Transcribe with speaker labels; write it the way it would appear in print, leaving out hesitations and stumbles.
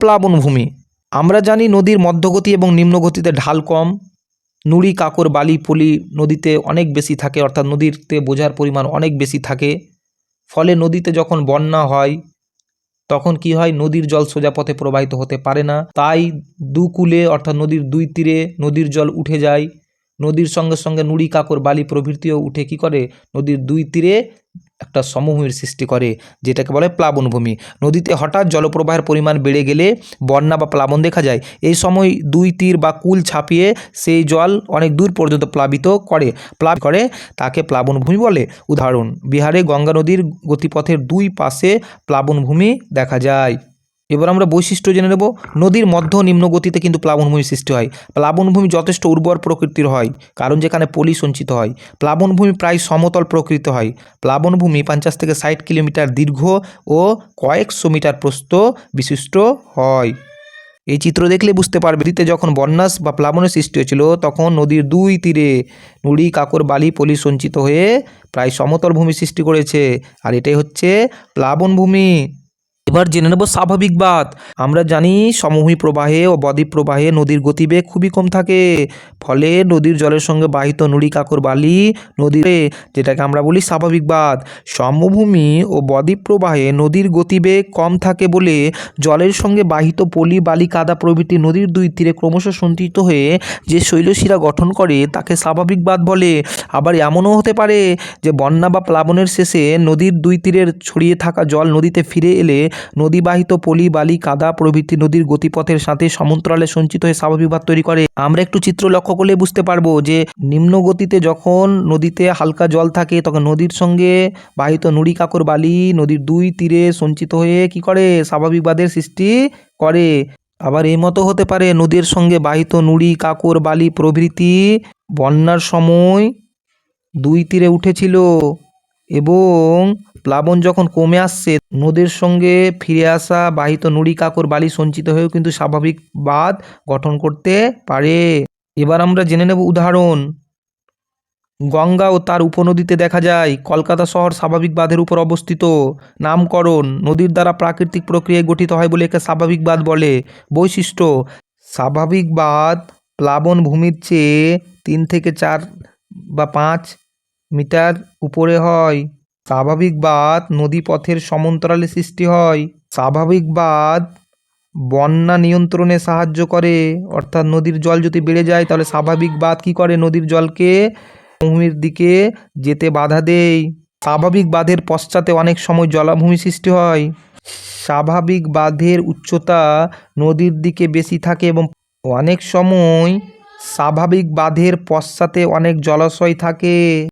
Speaker 1: প্লাবনভূমি। আমরা জানি নদীর মধ্যগতি এবং নিম্নগতিতে ঢাল কম, নুড়ি কাকর বালি পলি নদীতে অনেক বেশি থাকে, অর্থাৎ নদীতে বোঝার পরিমাণ অনেক বেশি থাকে। ফলে নদীতে যখন বন্যা হয় তখন কি হয়, নদীর জল সোজা পথে প্রবাহিত হতে পারে না। তাই দুকূলে অর্থাৎ নদীর দুই তীরে নদীর জল উঠে যায়। নদীর সঙ্গে সঙ্গে নুড়ি কাকর বালি প্রভৃতিও উঠে কি করে, নদীর দুই তীরে একটা সমভূমির সৃষ্টি করে, যেটাকে বলে প্লাবনভূমি। নদীতে হঠাৎ জলপ্রবাহের পরিমাণ বেড়ে গেলে বন্যা বা প্লাবন দেখা যায়। এই সময় দুই তীর বা কুল ছাপিয়ে সেই জল অনেক দূর পর্যন্ত প্লাবিত করে তাকে প্লাবনভূমি বলে। উদাহরণ, বিহারে গঙ্গা নদীর গতিপথের দুই পাশে প্লাবনভূমি দেখা যায়। এবার আমরা বৈশিষ্ট্য জেনে নেব। নদীর মধ্য নিম্ন গতিতে কিন্তু প্লাবনভূমি সৃষ্টি হয়। প্লাবনভূমি যথেষ্ট উর্বর প্রকৃতির হয়, কারণ যেখানে পলি সঞ্চিত হয়। প্লাবনভূমি প্রায় সমতল প্রকৃত হয়। প্লাবনভূমি 50 থেকে 60 কিলোমিটার দীর্ঘ ও কয়েকশো মিটার প্রস্থ বিশিষ্ট হয়। এই চিত্র দেখলে বুঝতে পারবে, নদীতে যখন বন্যা বা প্লাবনের সৃষ্টি হয়েছিল তখন নদীর দুই তীরে নুড়ি কাকর বালি পলি সঞ্চিত হয়ে প্রায় সমতল ভূমি সৃষ্টি করেছে, আর এটাই হচ্ছে প্লাবনভূমি। এবার জেনে নেব স্বাভাবিক বাঁধ। আমরা জানি সমভূমি প্রবাহে ও বদ্বীপ প্রবাহে নদীর গতিবেগ খুবই কম থাকে, ফলে নদীর জলের সঙ্গে বাহিত নুড়ি কাকর বালি নদীর, যেটাকে আমরা বলি স্বাভাবিক বাঁধ। সমভূমি ও বদ্বীপ প্রবাহে নদীর গতিবেগ কম থাকে বলে জলের সঙ্গে বাহিত পলি বালি কাদা প্রভৃতি নদীর দুই তীরে ক্রমশ সঞ্চিত হয়ে যে শৈলশিরা গঠন করে তাকে স্বাভাবিক বাঁধ বলে। আবার এমনও হতে পারে যে বন্যা বা প্লাবনের শেষে নদীর দুই তীরের ছড়িয়ে থাকা জল নদীতে ফিরে এলে নদীবাহিত পলি বালি কাদা প্রভৃতি নদীর গতিপথের সাথে সমান্তরালে সঞ্চিত হয়ে স্বাভাবিক বাঁধ তৈরি করে। আমরা একটু চিত্র লক্ষ্য করলে বুঝতে পারবো যে নিম্ন গতিতে যখন নদীতে হালকা জল থাকে তখন নদীর সঙ্গে বাহিত নুড়ি কাকর বালি নদীর দুই তীরে সঞ্চিত হয়ে কি করে, স্বাভাবিক বাঁধের সৃষ্টি করে। আবার এই মতো হতে পারে নদীর সঙ্গে বাহিত নুড়ি কাকর বালি প্রভৃতি বন্যার সময় দুই তীরে উঠেছিল এবং প্লাবন যখন কমে আসছে নদীর সঙ্গে ফিরে আসা বাহিত নুড়ি কাকর বালি সঞ্চিত হয়েও কিন্তু স্বাভাবিক বাঁধ গঠন করতে পারে। এবার আমরা জেনে নেব উদাহরণ। গঙ্গা ও তার উপনদীতে দেখা যায়। কলকাতা শহর স্বাভাবিক বাঁধের উপর অবস্থিত। নামকরণ, নদীর দ্বারা প্রাকৃতিক প্রক্রিয়ায় গঠিত হয় বলে একে স্বাভাবিক বাঁধ বলে। বৈশিষ্ট্য, স্বাভাবিক বাঁধ প্লাবনভূমির চেয়ে 3 থেকে 4 বা 5 মিটার উপরে হয়। স্বাভাবিক বাঁধ নদীপথের সমান্তরালে সৃষ্টি হয়। স্বাভাবিক বাঁধ বন্যা নিয়ন্ত্রণে সাহায্য করে, অর্থাৎ নদীর জল যদি বেড়ে যায় তাহলে স্বাভাবিক বাঁধ কী করে, নদীর জলকে ভূমির দিকে যেতে বাধা দেয়। স্বাভাবিক বাঁধের পশ্চাতে অনেক সময় জলাভূমি সৃষ্টি হয়। স্বাভাবিক বাঁধের উচ্চতা নদীর দিকে বেশি থাকে এবং অনেক সময় স্বাভাবিক বাঁধের পশ্চাতে অনেক জলাশয় থাকে।